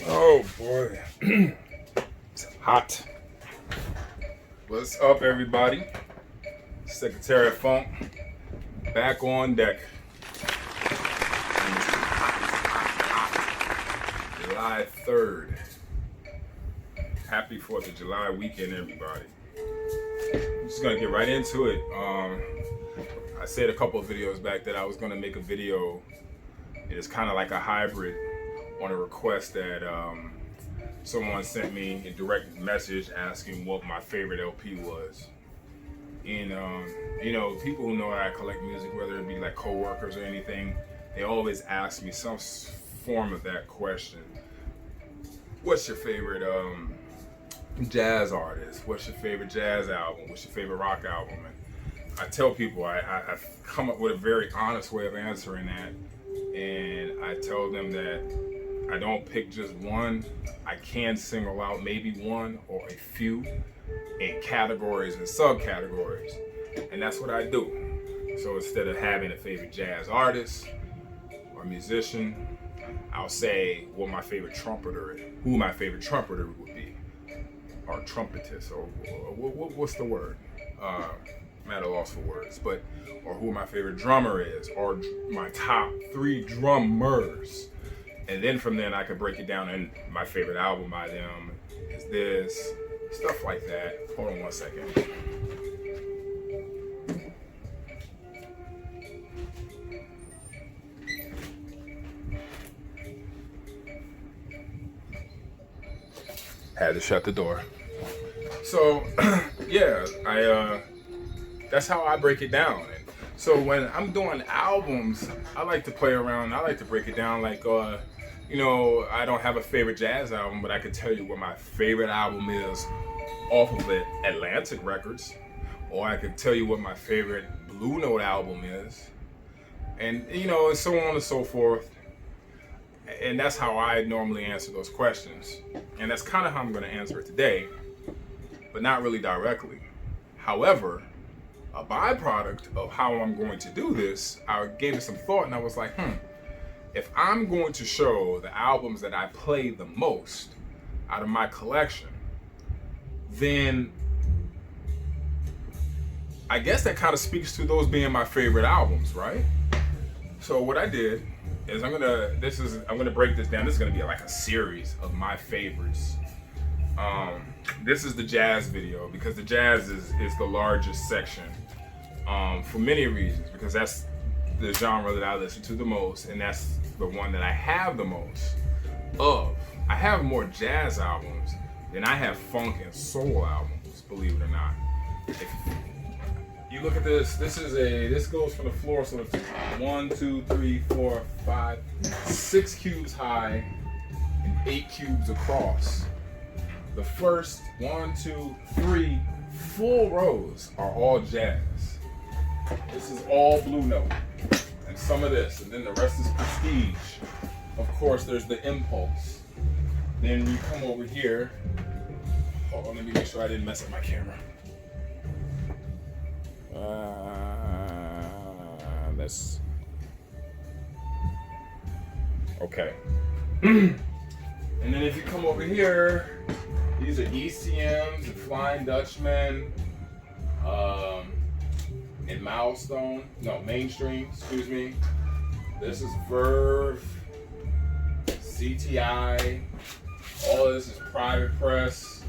Oh boy, it's hot. What's up, everybody? Secretary of Funk back on deck. July 3rd. Happy 4th of July weekend, everybody. I'm just gonna get right into it. I said a couple of videos back that I was gonna make a video. It's kind of like a hybrid on a request that someone sent me a direct message asking what my favorite LP was. And you know, people who know I collect music, whether it be like co-workers or anything, they always ask me some form of that question. What's your favorite jazz artist? What's your favorite jazz album? What's your favorite rock album? And I tell people I've come up with a very honest way of answering that. And I tell them that I don't pick just one. I can single out maybe one or a few in categories and subcategories. And that's what I do. So instead of having a favorite jazz artist or musician, I'll say what my favorite trumpeter is, who my favorite trumpeter would be, or trumpetist, or what's the word? I'm at a loss for words, but or who my favorite drummer is, or my top 3 drummers. And then from then I could break it down, and my favorite album by them is this, stuff like that. Hold on one second. Had to shut the door. So yeah, that's how I break it down. And so when I'm doing albums, I like to play around. I like to break it down like, you know, I don't have a favorite jazz album, but I could tell you what my favorite album is off of it, Atlantic Records, or I could tell you what my favorite Blue Note album is, and you know, and so on and so forth. And that's how I normally answer those questions, and that's kind of how I'm going to answer it today, but not really directly. However, a byproduct of how I'm going to do this, I gave it some thought, and I was like, if I'm going to show the albums that I play the most out of my collection, then I guess that kind of speaks to those being my favorite albums, right? So what I did is I'm gonna break this down. This is gonna be like a series of my favorites. This is the jazz video because the jazz is the largest section for many reasons, because that's the genre that I listen to the most, and that's the one that I have the most of. I have more jazz albums than I have funk and soul albums, believe it or not. If you look at this, this goes from the floor, so it's 1, 2, 3, 4, 5, 6 cubes high and 8 cubes across. The first 1, 2, 3 full rows are all jazz. This is all Blue Note, and some of this, and then the rest is prestige. Of course, there's the Impulse. Then you come over here. Hold on, let me make sure I didn't mess up my camera. That's okay. And then if you come over here, these are ECMs and Flying Dutchman, and Milestone. No, Mainstream. Excuse me. This is Verve, CTI. All of this is Private Press,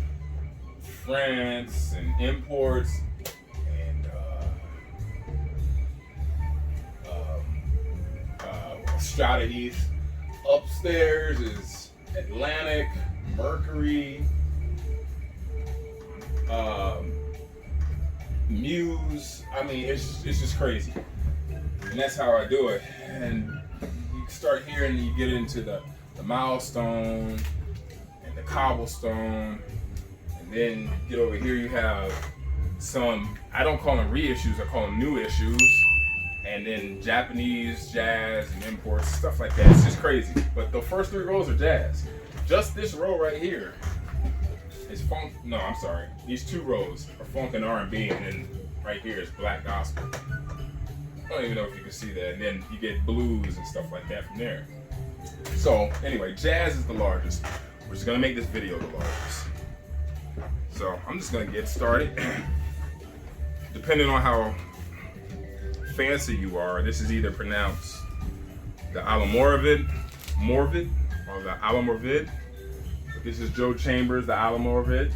France, and Imports. Strata East. Upstairs is Atlantic, Mercury, Muse. I mean, it's just crazy, and that's how I do it. And you start here, and you get into the Milestone and the Cobblestone, and then get over here. You have some, I don't call them reissues, I call them new issues. And then Japanese jazz and imports, stuff like that. It's just crazy. But the first 3 rows are jazz. Just this row right here is funk. No, I'm sorry. These 2 rows are funk and R&B, and then right here is black gospel. I don't even know if you can see that. And then you get blues and stuff like that from there. So anyway, jazz is the largest. which is gonna make this video the largest. So I'm just gonna get started. Depending on how fancy you are, this is either pronounced the Alamoravid, Morvid, or the Alamoravid. This is Joe Chambers, the Alamoravid.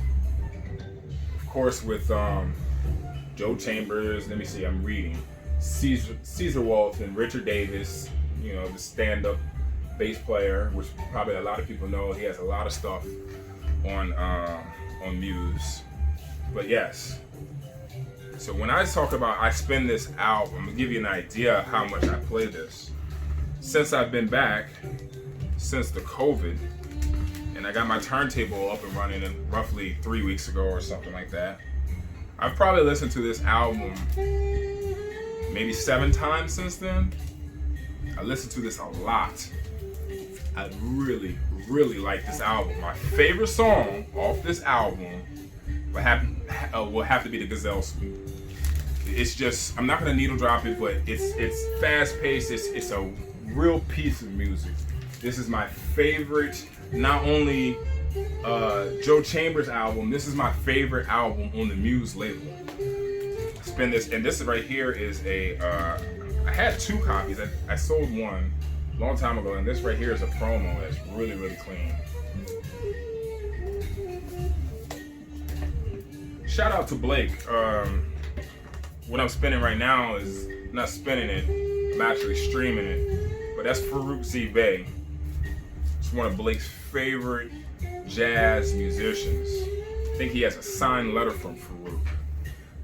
Of course, with Joe Chambers, let me see, I'm reading. Caesar Walton, Richard Davis, you know, the stand-up bass player, which probably a lot of people know. He has a lot of stuff on Muse. But yes, so when I talk about I spin this album, I'm gonna give you an idea of how much I play this. Since I've been back, since the COVID, and I got my turntable up and running in roughly 3 weeks ago or something like that, I've probably listened to this album maybe 7 times since then. I listened to this a lot. I really, really like this album. My favorite song off this album will have to be the Gazelle Suite. It's just, I'm not gonna needle drop it, but it's fast paced. It's a real piece of music. This is my favorite, not only Joe Chambers album, this is my favorite album on the Muse label. Spin this, and this right here is a, I had 2 copies. I sold one a long time ago, and this right here is a promo that's really, really clean. Shout out to Blake. What I'm spinning right now is not spinning it, I'm actually streaming it, but that's Farouk Z. Bey. It's one of Blake's favorite jazz musicians. I think he has a signed letter from Farouk.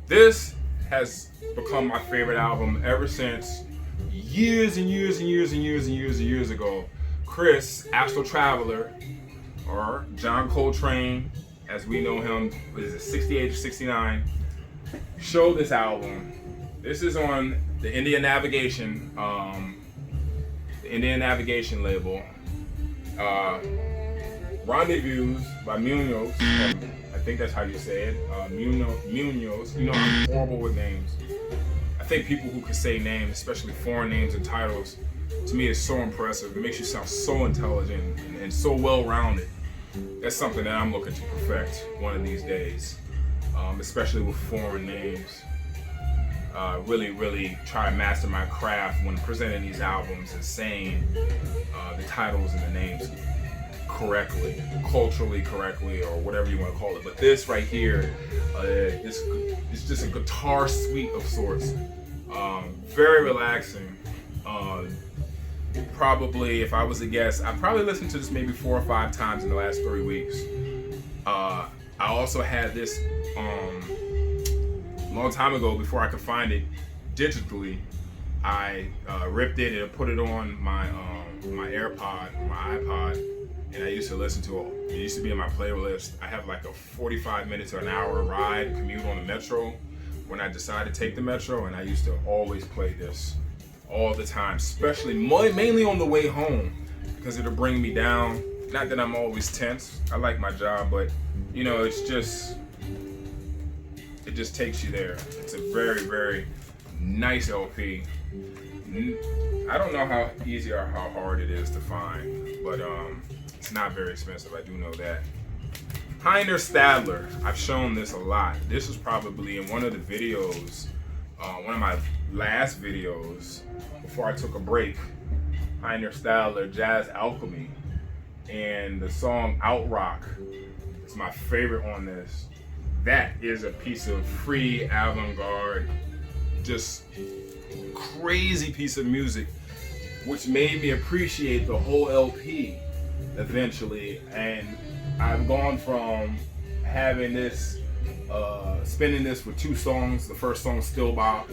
This has become my favorite album ever since years and years and years and years and years and years ago. Chris, Astral Traveler, or John Coltrane, as we know him, what is it, 68 or 69, showed this album. This is on the Indian Navigation label. Rendezvous by Munoz. I think that's how you say it. Munoz. You know, I'm horrible with names. I think people who can say names, especially foreign names and titles, to me is so impressive. It makes you sound so intelligent and so well-rounded. That's something that I'm looking to perfect one of these days, especially with foreign names. Really, really try to master my craft when presenting these albums and saying the titles and the names correctly, culturally correctly, or whatever you want to call it. But this right here, it's just a guitar suite of sorts. Very relaxing. Probably, if I was a guest, I probably listened to this maybe 4 or 5 times in the last 3 weeks. I also had this a long time ago, before I could find it digitally. I ripped it and put it on my AirPod, my iPod, and I used to listen to it. It used to be in my playlist. I have like a 45 minutes to an hour ride commute on the Metro when I decided to take the Metro, and I used to always play this all the time, especially mainly on the way home, because it'll bring me down. Not that I'm always tense. I like my job, but you know, it just takes you there. It's a very, very nice LP. I don't know how easy or how hard it is to find, but it's not very expensive. I do know that. Heiner Stadler. I've shown this a lot. This was probably in one of the videos, one of my last videos before I took a break. Heiner Stadler, Jazz Alchemy, and the song Out Rock is my favorite on this. That is a piece of free avant-garde, just crazy piece of music, which made me appreciate the whole LP eventually. And I've gone from having this, spinning this with 2 songs. The first song, Still Bop,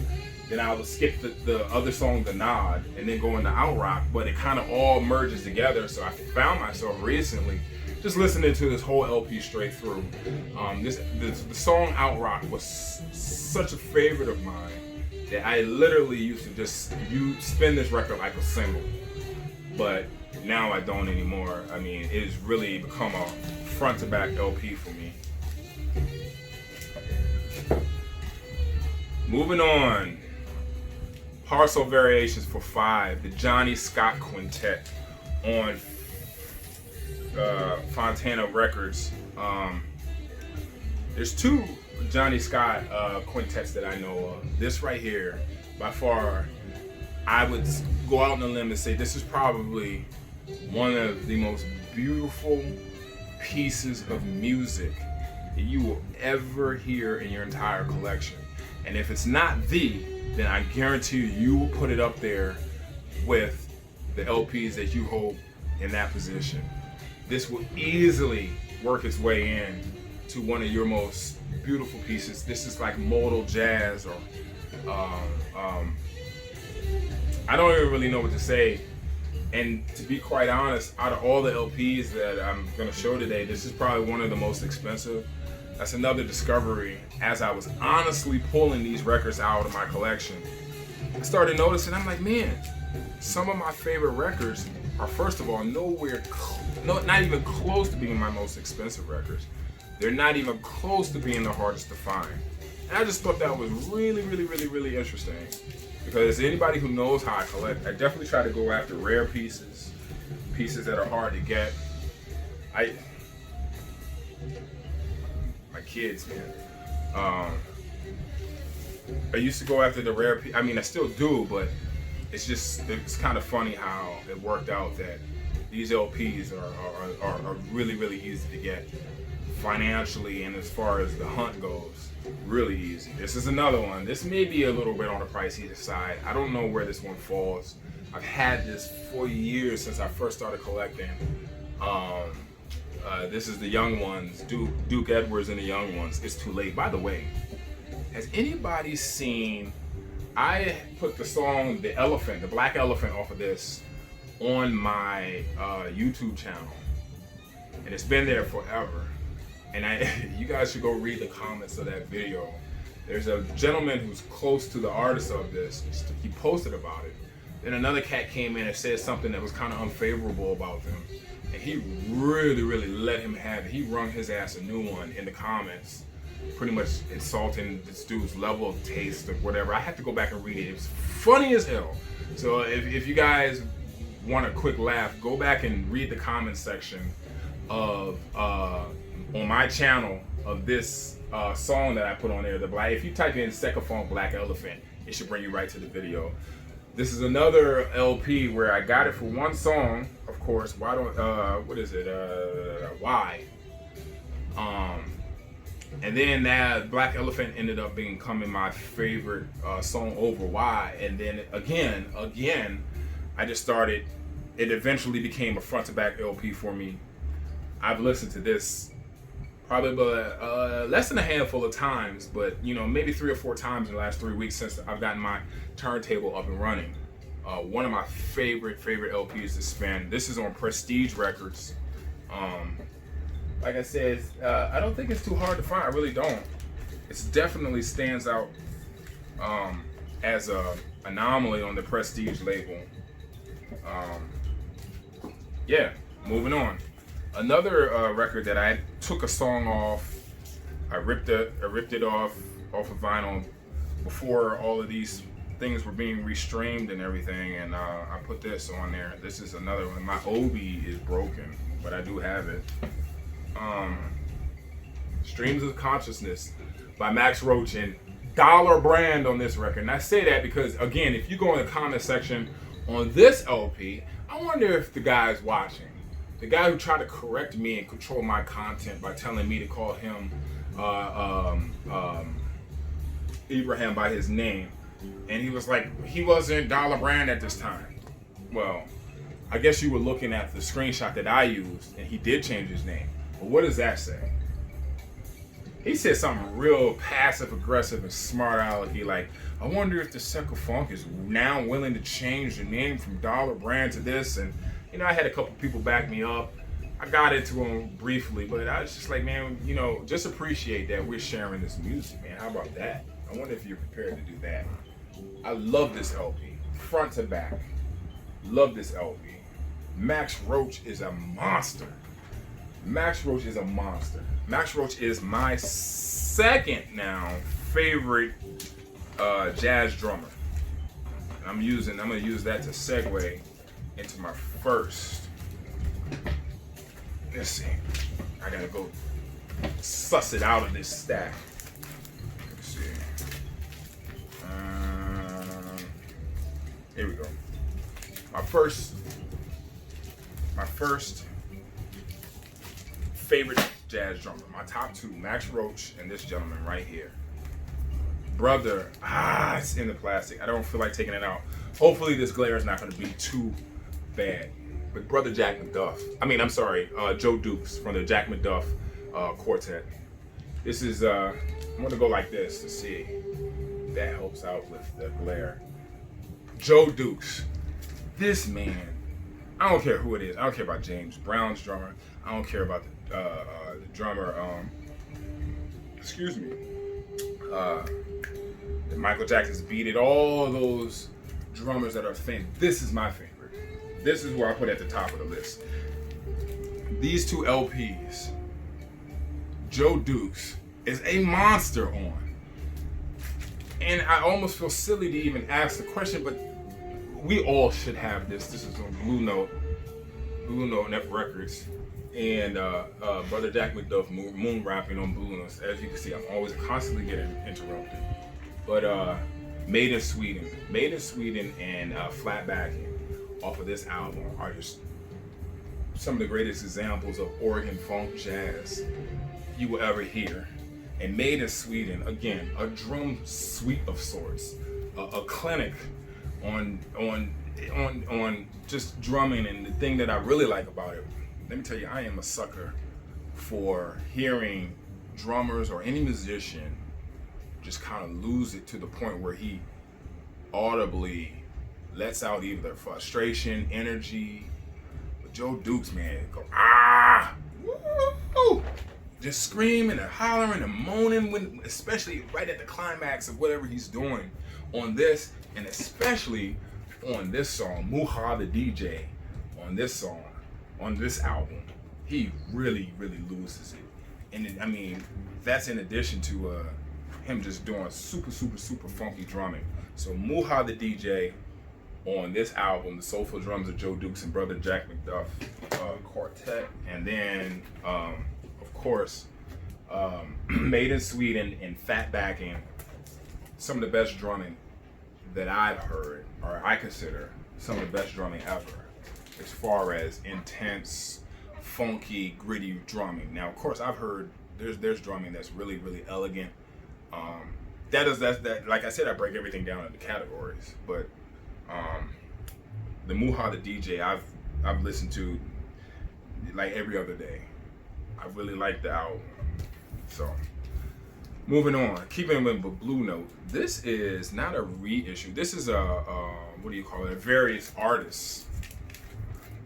then I would skip the other song, The Nod, and then go into Out Rock, but it kind of all merges together. So I found myself recently just listening to this whole LP straight through. The song Out Rock was such a favorite of mine that I literally used to just spin this record like a single. But now I don't anymore. I mean, it has really become a front to back LP for me. Moving on. Parcel Variations for 5, the Johnny Scott Quintet on Fontana Records. There's two Johnny Scott quintets that I know of. This right here, by far, I would go out on a limb and say this is probably one of the most beautiful pieces of music that you will ever hear in your entire collection. And if it's not then I guarantee you will put it up there with the LPs that you hold in that position. This will easily work its way in to one of your most beautiful pieces. This is like modal jazz, or I don't even really know what to say. And to be quite honest, out of all the LPs that I'm gonna show today, this is probably one of the most expensive. That's another discovery. As I was honestly pulling these records out of my collection, I started noticing, I'm like, man, some of my favorite records are, first of all, not even close to being my most expensive records. They're not even close to being the hardest to find. And I just thought that was really, really, really, really interesting. Because anybody who knows how I collect, I definitely try to go after rare pieces that are hard to get. My kids, man. I used to go after the rare I mean, I still do, but it's kind of funny how it worked out that these LPs are really, really easy to get financially, and as far as the hunt goes, really easy. This is another one. This may be a little bit on the pricey side. I don't know where this one falls. I've had this for years, since I first started collecting. This is the Young Ones, Duke Edwards and the Young Ones. It's Too Late. By the way, has anybody seen, I put the song The Elephant, the Black Elephant, off of this on my YouTube channel, and it's been there forever. And you guys should go read the comments of that video. There's a gentleman who's close to the artist of this. He posted about it. Then another cat came in and said something that was kind of unfavorable about them. And he really, really let him have it. He rung his ass a new one in the comments, pretty much insulting this dude's level of taste or whatever. I had to go back and read it. It was funny as hell. So if you guys want a quick laugh, go back and read the comment section of on my channel of this song that I put on there. If you type in Second Funk Black Elephant, it should bring you right to the video. This is another LP where I got it for one song, of course. What is it? Why? And then that Black Elephant ended up becoming my favorite song over Why. And then again, I just started. It eventually became a front to back LP for me. I've listened to this probably less than a handful of times, but maybe 3 or 4 times in the last 3 weeks since I've gotten my turntable up and running. One of my favorite LPs to spin. This is on Prestige Records. Like I said, I don't think it's too hard to find. I really don't. It definitely stands out as an anomaly on the Prestige label. Yeah, moving on. Another record that I took a song off, I ripped it off of vinyl before all of these things were being restreamed and everything, and I put this on there. This is another one. My Obi is broken, but I do have it. Streams of Consciousness by Max Roach, and dollar brand on this record. And I say that because, again, if you go in the comment section on this LP, I wonder if the guy's watching. The guy who tried to correct me and control my content by telling me to call him Ibrahim by his name. And he was like, he wasn't dollar brand at this time. Well, I guess you were looking at the screenshot that I used, and he did change his name. But what does that say? He said something real passive aggressive and smart alecky, like, I wonder if the Second Funk is now willing to change the name from dollar brand to this. And I had a couple people back me up. I got into him briefly, but I was just like, man, just appreciate that we're sharing this music, man. How about that? I wonder if you're prepared to do that. I love this LP, front to back. Love this LP. Max Roach is a monster. Max Roach is a monster. Max Roach is my second now favorite jazz drummer. And I'm gonna use that to segue into my first. Let's see. I gotta go suss it out of this stack. Let's see. Here we go. My first favorite jazz drummer. My top two, Max Roach and this gentleman right here. Brother, it's in the plastic. I don't feel like taking it out. Hopefully this glare is not gonna be too bad. But brother Jack McDuff, Joe Dukes from the Jack McDuff quartet. This is, I'm gonna go like this to see if that helps out with the glare. Joe Dukes, this man, I don't care who it is. I don't care about James Brown's drummer. I don't care about the drummer, Michael Jackson's Beat It, all those drummers that are famous. This is my favorite. This is where I put at the top of the list. These two LPs, Joe Dukes is a monster on. And I almost feel silly to even ask the question, but we all should have this. This is on Blue Note Records. And brother Jack McDuff moon rapping on Blue Note. As you can see, I'm always constantly getting interrupted. But Made in Sweden and Flat Backing off of this album are just some of the greatest examples of Oregon funk jazz you will ever hear. And Made in Sweden, again, a drum suite of sorts, a clinic on just drumming. And the thing that I really like about it, let me tell you, I am a sucker for hearing drummers or any musician just kind of lose it to the point where he audibly lets out either their frustration, energy. But Joe Dukes, man, go woo, just screaming and hollering and moaning, especially right at the climax of whatever he's doing on this, and especially on this song, Muha the DJ, on this album, he really loses it. And that's in addition to him just doing super funky drumming. So Muha the DJ on this album, the soulful drums of Joe Dukes and brother Jack McDuff quartet, and then of course Made in Sweden and Fat Backing, some of the best drumming that I've heard, or I consider some of the best drumming ever, as far as intense, funky, gritty drumming. Now, of course, I've heard there's drumming that's really elegant. That like I said, I break everything down into categories. But the Muha the DJ, I've listened to like every other day. I really like the album. So, moving on, keeping with Blue Note. This is not a reissue. This is a various artists.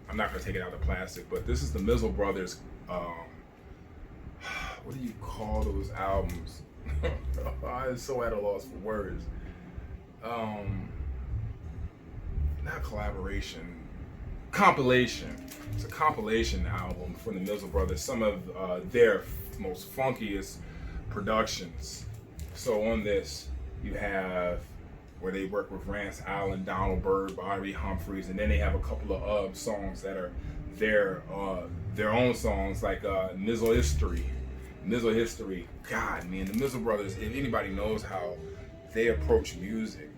I'm not gonna take it out of the plastic, but this is the Mizzle Brothers. What do you call those albums? I'm so at a loss for words. Not collaboration, compilation. It's a compilation album from the Mizzle Brothers. Some of their most funkiest productions. So on this, you have where they work with Rance Allen, Donald Byrd, Bobby Humphries, and then they have a couple of songs that are their own songs, like Mizzle History. God, man, the Mizzle Brothers, if anybody knows how they approach music,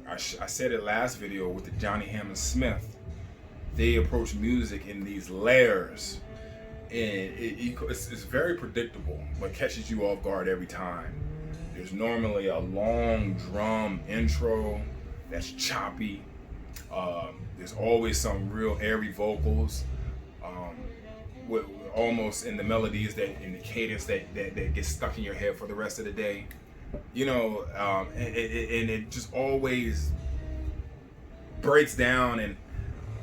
I said it last video with the Johnny Hammond Smith, they approach music in these layers, and it's very predictable, but catches you off guard every time. There's normally a long drum intro that's choppy. There's always some real airy vocals, with almost in the melodies in the cadence that gets stuck in your head for the rest of the day. And it just always breaks down, and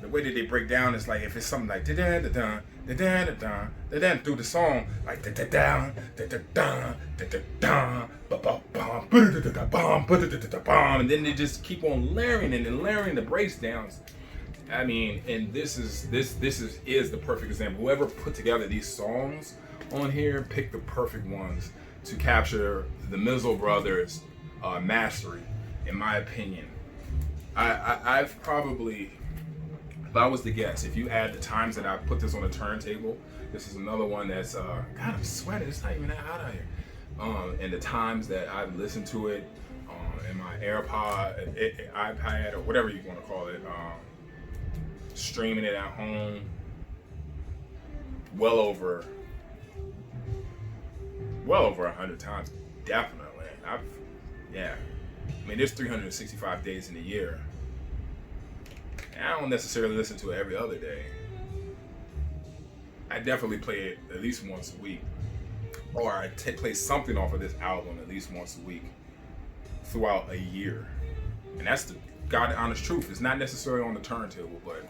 the way that they break down is like, if it's something like da-da-da-da, da-da-da-da, through the song, like da-da-da, da-da-da, da-da-da, ba-ba-bum, and then they just keep on layering the breakdowns. And this is the perfect example. Whoever put together these songs on here picked the perfect ones to capture the Mizzle Brothers' mastery, in my opinion. I've probably, If I was to guess, if you add the times that I put this on a turntable, this is another one that's God, I'm sweating. It's not even that hot out here. And the times that I've listened to it in my AirPod, iPad, or whatever you want to call it, streaming it at home, well over 100 times, definitely. Yeah. I mean, there's 365 days in a year. And I don't necessarily listen to it every other day. I definitely play it at least once a week. Or I play something off of this album at least once a week throughout a year. And that's the God honest truth. It's not necessarily on the turntable, but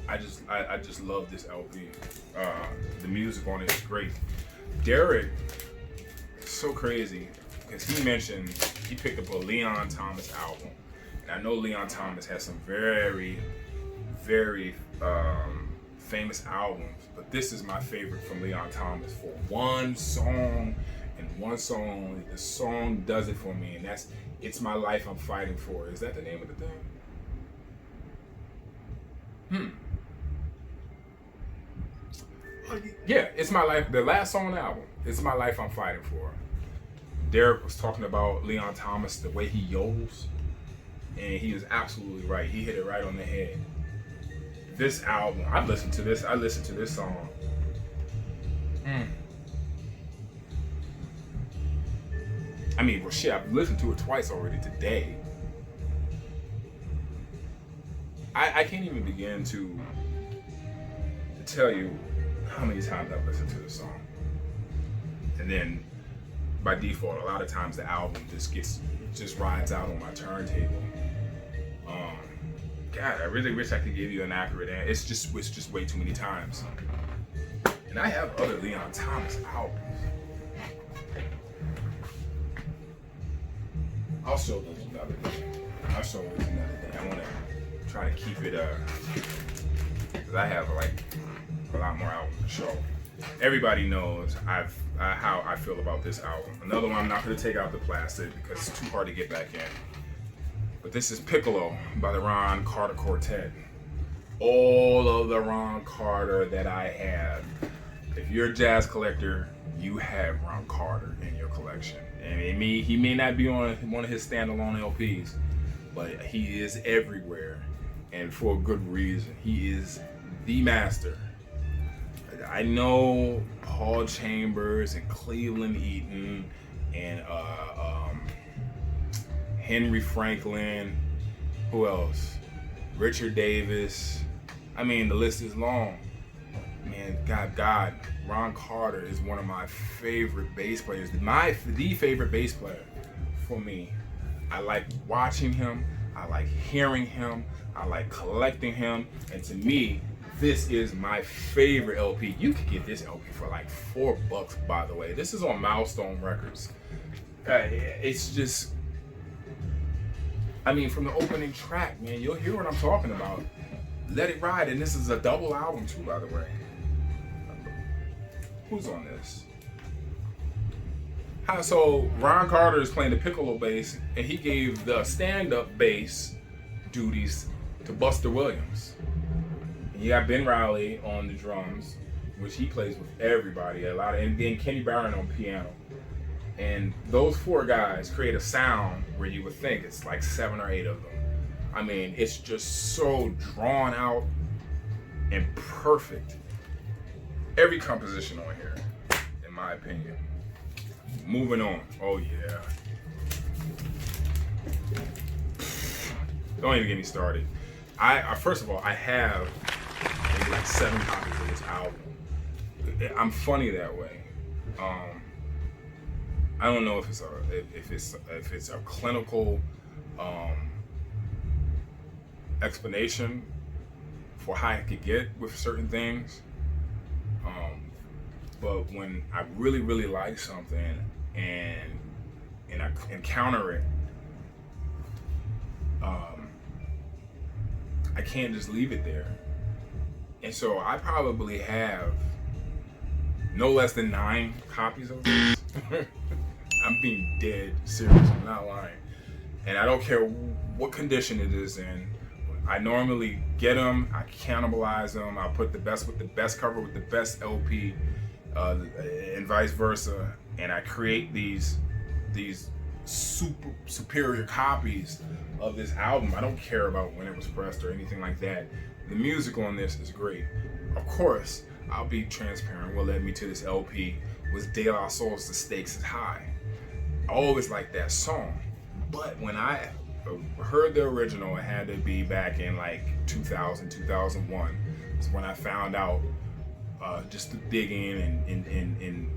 I just love this LP. The music on it is great. Derek, so crazy, because he picked up a Leon Thomas album. And I know Leon Thomas has some very, very famous albums, but this is my favorite from Leon Thomas for one song, and one song, the song does it for me, and that's It's My Life I'm Fighting For. Is that the name of the thing? Yeah, It's My Life, the last song on the album, It's My Life I'm Fighting For. Derek was talking about Leon Thomas, the way he yodels, and he was absolutely right. He hit it right on the head. This album, I listened to this song. I mean, well, shit, I've listened to it twice already today. I can't even begin to tell you how many times I've listened to this song. And then by default, a lot of times the album just rides out on my turntable. God, I really wish I could give you an accurate answer. It's just way too many times. And I have other Leon Thomas albums. I'll show those another day. I want to try to keep it, because I have like a lot more albums to show. Everybody knows how I feel about this album. Another one I'm not going to take out the plastic because it's too hard to get back in. But this is Piccolo by the Ron Carter Quartet. All of the Ron Carter that I have. If you're a jazz collector, you have Ron Carter in your collection. And he may not be on one of his standalone LPs, but he is everywhere, and for a good reason. He is the master. I know Paul Chambers and Cleveland Eaton and Henry Franklin, who else? Richard Davis. I mean, the list is long. Man, God, Ron Carter is one of my favorite bass players. The favorite bass player for me. I like watching him. I like hearing him. I like collecting him. And to me, this is my favorite LP. You could get this LP for like $4, by the way. This is on Milestone Records. It's just, I mean, from the opening track, man, you'll hear what I'm talking about. Let It Ride, and this is a double album too, by the way. Who's on this? So Ron Carter is playing the piccolo bass, and he gave the stand-up bass duties to Buster Williams. And you got Ben Riley on the drums, which he plays with everybody and then Kenny Barron on piano. And those four guys create a sound where you would think it's like 7 or 8 of them. I mean, it's just so drawn out and perfect. Every composition on here, in my opinion. Moving on. Oh yeah. Don't even get me started. First of all, I have maybe like 7 copies of this album. I'm funny that way. I don't know if it's a clinical explanation for how I could get with certain things. But when I really, really like something and I encounter it, I can't just leave it there. And so I probably have no less than 9 copies of this. I'm being dead serious, I'm not lying. And I don't care what condition it is in, I normally get them, I cannibalize them, I put the best with the best cover with the best LP, and vice versa, and I create these super superior copies of this album. I don't care about when it was pressed or anything like that. The music on this is great. Of course, I'll be transparent. What led me to this LP was De La Soul's The Stakes Is High. I always liked that song, but when I heard the original, it had to be back in like 2000, 2001. So when I found out, just digging and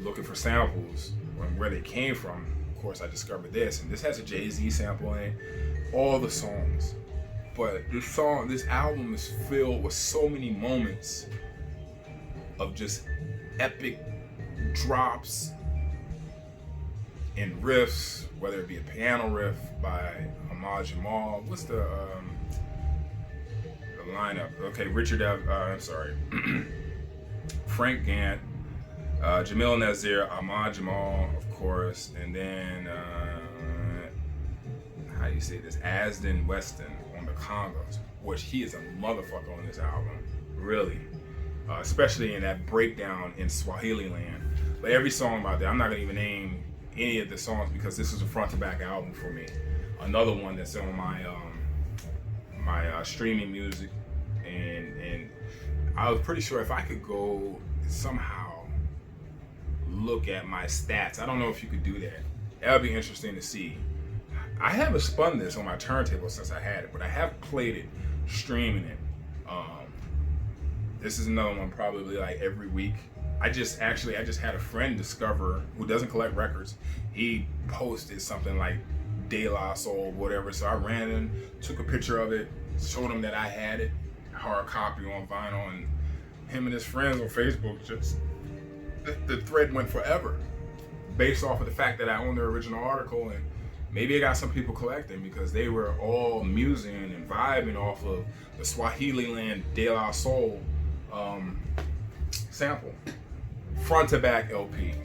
looking for samples and where they came from, of course I discovered this. And this has a Jay-Z sample in it, all the songs. But this album is filled with so many moments of just epic drops and riffs, whether it be a piano riff by A.K.A. Jamal. What's the lineup? Okay, Frank Gant, Jamil Nazir, A.K.A. Jamal, of course, and then how do you say this? Asden Weston on the congas, which he is a motherfucker on this album, really. Especially in that breakdown in Swahili land. But every song about that, I'm not gonna even name any of the songs because this is a front to back album for me. Another one that's on my streaming music, and I was pretty sure if I could go somehow look at my stats, I don't know if you could do that. That would be interesting to see. I haven't spun this on my turntable since I had it, but I have played it, streaming it. This is another one probably like every week. I just had a friend discover, who doesn't collect records. He posted something like De La Soul, whatever. So I ran in, took a picture of it, showed him that I had it, hard copy on vinyl, and him and his friends on Facebook, just the thread went forever, based off of the fact that I owned the original article, and maybe I got some people collecting because they were all musing and vibing off of the Swahili land De La Soul sample. Front to back LP.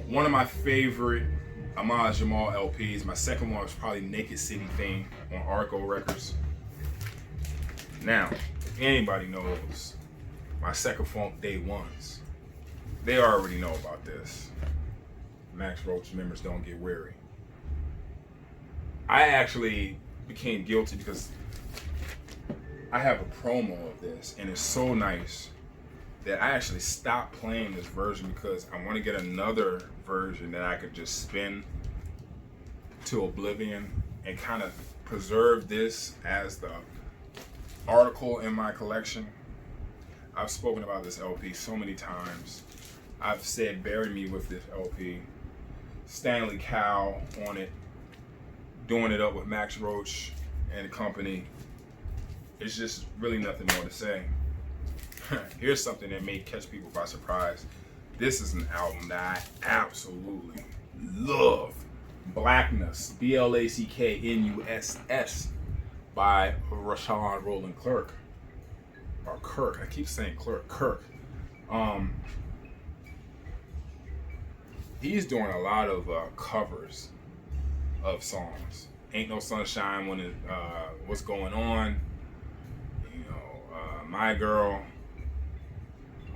One of my favorite A.K.A. Jamal LPs. My second one was probably Naked City Thing on Arco Records. Now, if anybody knows my Second Funk Day Ones, they already know about this. Max Roach members don't get weary. I actually became guilty because I have a promo of this, and it's so nice that I actually stopped playing this version because I want to get another version that I could just spin to oblivion and kind of preserve this as the article in my collection. I've spoken about this LP so many times. I've said bury me with this LP. Stanley Cowell on it, doing it up with Max Roach and company. It's just really nothing more to say. Here's something that may catch people by surprise. This is an album that I absolutely love. Blackness, Blackknuss, by Rashawn Roland Kirk. Or Kirk, I keep saying Kirk. He's doing a lot of covers of songs. Ain't No Sunshine when it, What's Going On, My Girl,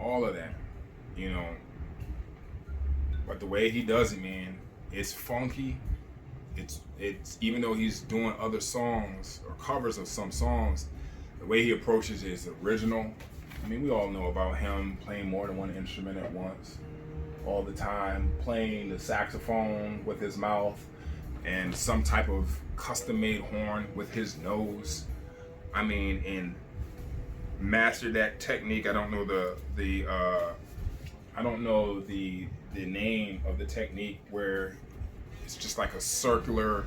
all of that, But the way he does it, man, it's funky. It's even though he's doing other songs or covers of some songs, the way he approaches it is original. I mean, we all know about him playing more than one instrument at once, all the time, playing the saxophone with his mouth and some type of custom-made horn with his nose. I mean, and mastered that technique. I don't know the name of the technique where it's just like a circular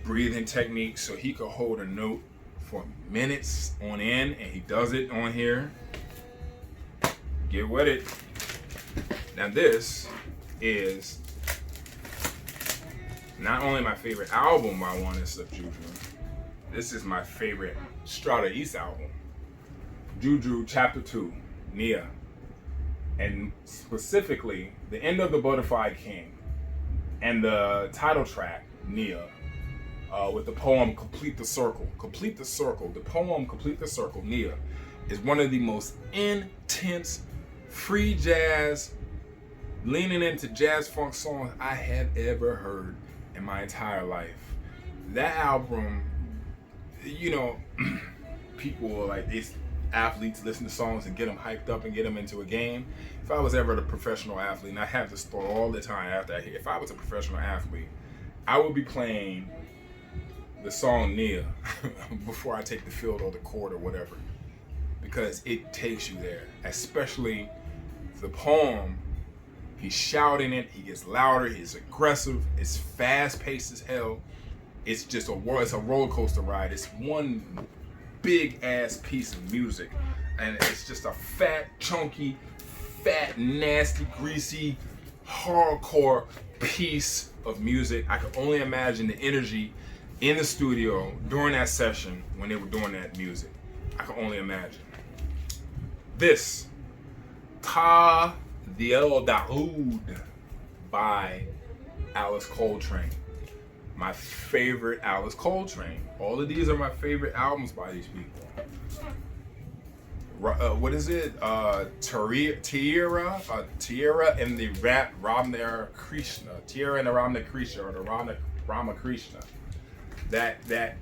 breathing technique, so he could hold a note for minutes on end, and he does it on here. Get with it. Now this is not only my favorite album by One and Slip Juju, this is my favorite Strata East album. Juju Chapter 2, Nia. And specifically, the end of The Butterfly King and the title track, Nia, with the poem Complete the Circle. Complete the Circle. The poem Complete the Circle, Nia, is one of the most intense free jazz, leaning into jazz funk songs I have ever heard in my entire life. That album, you know, people were like, these athletes listen to songs and get them hyped up and get them into a game. If I was ever a professional athlete, and I have this thought all the time after I hear, if I was a professional athlete, I would be playing the song Nia before I take the field or the court or whatever, because it takes you there. Especially the poem, he's shouting it, he gets louder, he's aggressive, it's fast paced as hell. It's just it's a roller coaster ride. It's one big ass piece of music, and it's just a fat, chunky, fat, nasty, greasy, hardcore piece of music. I can only imagine the energy in the studio during that session when they were doing that music. I can only imagine. This, Ta Diel Daoud by Alice Coltrane. My favorite Alice Coltrane. All of these are my favorite albums by these people. What is it? Tierra and the Ramna Krishna. Tierra and the Ramna Krishna, or the Rama Krishna. That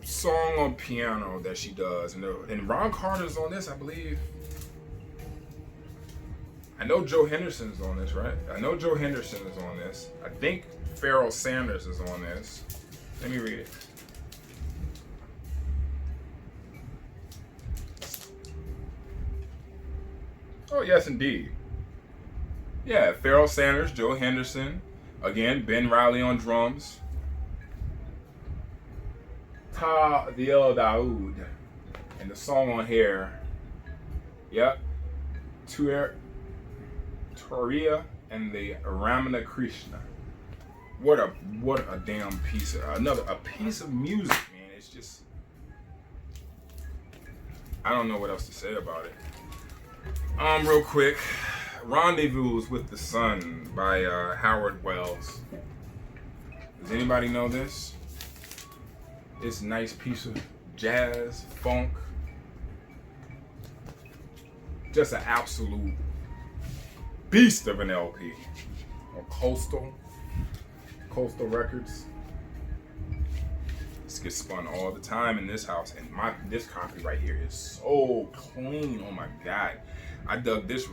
song on piano that she does, and Ron Carter's on this, I believe. I know Joe Henderson's on this, right? I know Joe Henderson is on this. I think Pharoah Sanders is on this. Let me read it. Oh, yes, indeed. Yeah, Pharoah Sanders, Joe Henderson. Again, Ben Riley on drums. Ta Diel Daoud. And the song on here, yep, Toria and the Ramana Krishna. What a damn piece of a piece of music, man. It's just, I don't know what else to say about it. Real quick, Rendezvous with the Sun by Howard Wells. Does anybody know this? It's a nice piece of jazz, funk. Just an absolute beast of an LP on Coastal Records. This gets spun all the time in this house, and this copy right here is so clean. Oh my God, I dug this.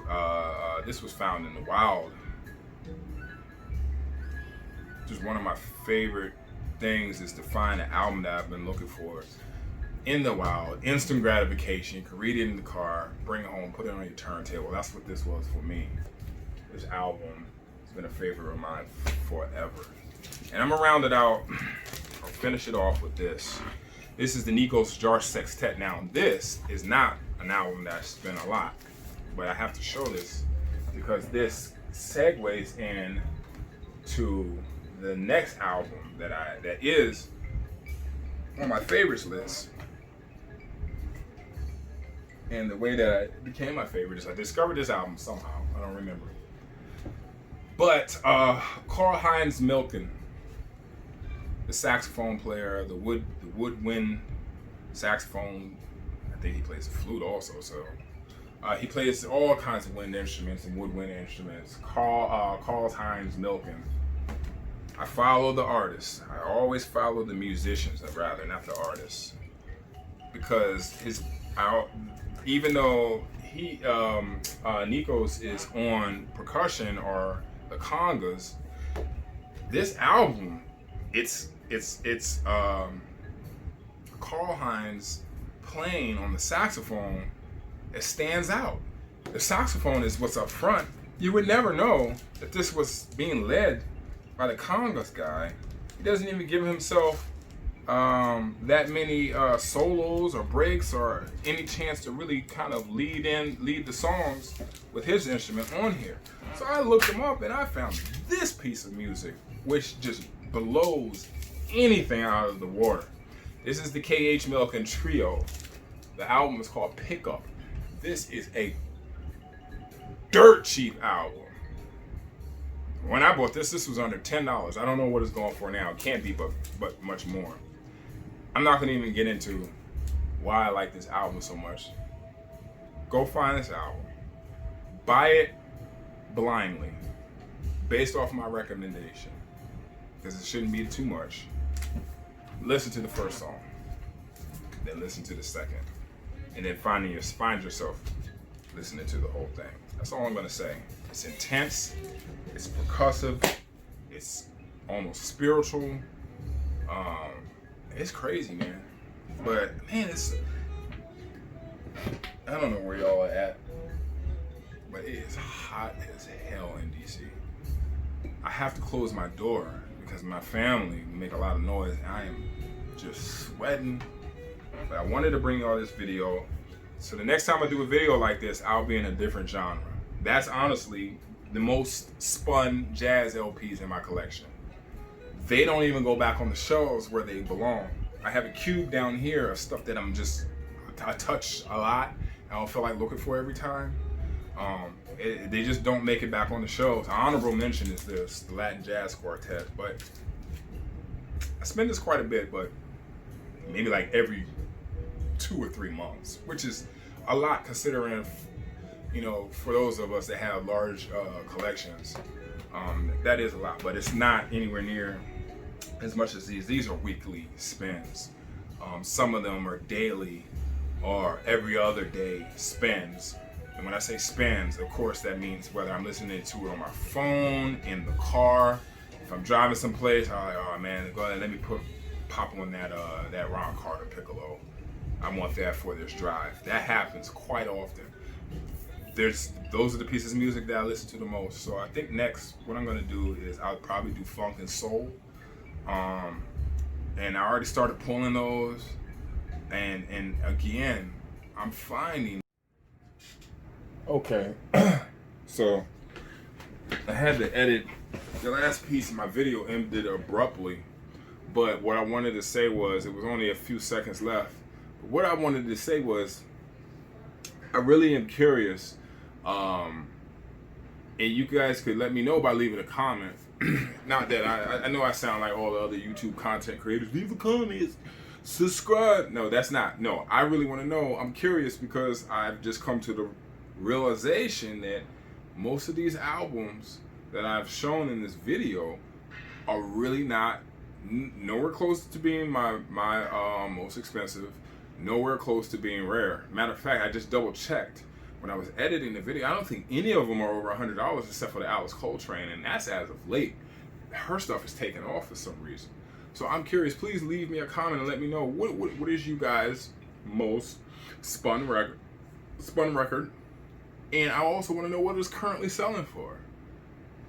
This was found in the wild. Just one of my favorite things is to find an album that I've been looking for in the wild. Instant gratification. You can read it in the car, bring it home, put it on your turntable. That's what this was for me. This album has been a favorite of mine forever. And I'm gonna round it out, or finish it off with this. This is the Nikos Jar Sextet. Now, this is not an album that I spin a lot, but I have to show this because this segues in to the next album that is on my favorites list. And the way that it became my favorite is I discovered this album somehow. I don't remember. But Karl-Heinz Milken, the saxophone player, the woodwind saxophone, I think he plays the flute also, so he plays all kinds of wind instruments and woodwind instruments. Karl-Heinz Milken. I follow the artists. I always follow the musicians, rather, not the artists, because even though Nikos is on percussion or the congas, this album, it's Karl-Heinz playing on the saxophone. It stands out. The saxophone is what's up front. You would never know that this was being led by the congas guy. He doesn't even give himself that many solos or breaks or any chance to really kind of lead the songs with his instrument on here. So I looked him up and I found this piece of music, which just blows anything out of the water. This is the K.H. Milken Trio. The album is called Pickup. This is a dirt cheap album. When I bought this was under $10. I don't know what it's going for now. It can't be, but much more. I'm not gonna even get into why I like this album so much. Go find this album. Buy it blindly, based off my recommendation, because it shouldn't be too much. Listen to the first song, then listen to the second, and then find yourself listening to the whole thing. That's all I'm gonna say. It's intense, it's percussive, it's almost spiritual. It's crazy, man. But man, I don't know where y'all are at, but it is hot as hell in DC. I have to close my door because my family make a lot of noise and I am just sweating. But I wanted to bring y'all this video. So the next time I do a video like this, I'll be in a different genre. That's honestly the most spun jazz LPs in my collection. They don't even go back on the shelves where they belong. I have a cube down here of stuff that I touch a lot. I don't feel like looking for every time. They just don't make it back on the shelves. An honorable mention is this, the Latin Jazz Quartet. But I spend this quite a bit, but maybe like every 2 or 3 months, which is a lot considering, you know, for those of us that have large collections, that is a lot, but it's not anywhere near as much as these. These are weekly spins. Some of them are daily or every other day spins. And when I say spins, of course, that means whether I'm listening to it on my phone, in the car, if I'm driving someplace, I'm like, oh man, go ahead, let me pop on that Ron Carter piccolo. I want that for this drive. That happens quite often. Those are the pieces of music that I listen to the most. So I think next, what I'm gonna do is I'll probably do funk and soul. And I already started pulling those. And again, I'm finding. Okay, so I had to edit the last piece of my video, ended abruptly. But what I wanted to say was, it was only a few seconds left. But what I wanted to say was, I really am curious, and you guys could let me know by leaving a comment. Not that I know I sound like all the other YouTube content creators. Leave a comment, subscribe. No, that's not. No, I really want to know. I'm curious because I've just come to the realization that most of these albums that I've shown in this video are really not nowhere close to being my most expensive, nowhere close to being rare. Matter of fact, I just double checked when I was editing the video. I don't think any of them are over $100 except for the Alice Coltrane, and that's as of late. Her stuff is taken off for some reason. So I'm curious. Please leave me a comment and let me know what is you guys' most spun record, and I also want to know what it's currently selling for.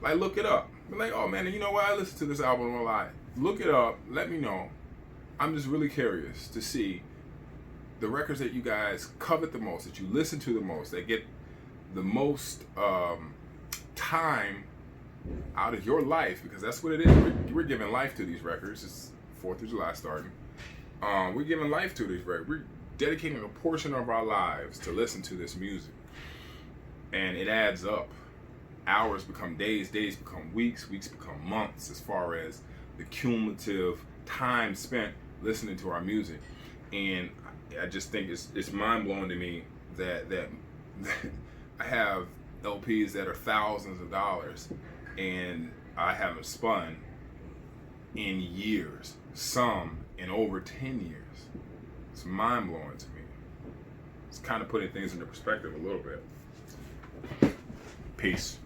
Like, look it up. Be like, oh man, you know what? I listened to this album a lot. Look it up. Let me know. I'm just really curious to see the records that you guys covet the most, that you listen to the most, that get the most time out of your life, because that's what it is. We're giving life to these records. It's 4th of July starting. We're giving life to these records. We're dedicating a portion of our lives to listen to this music. And it adds up. Hours become days, days become weeks, weeks become months, as far as the cumulative time spent listening to our music. And I just think it's mind-blowing to me that I have LPs that are thousands of dollars and I haven't spun in years, some in over 10 years. It's mind-blowing to me. It's kind of putting things into perspective a little bit. Peace.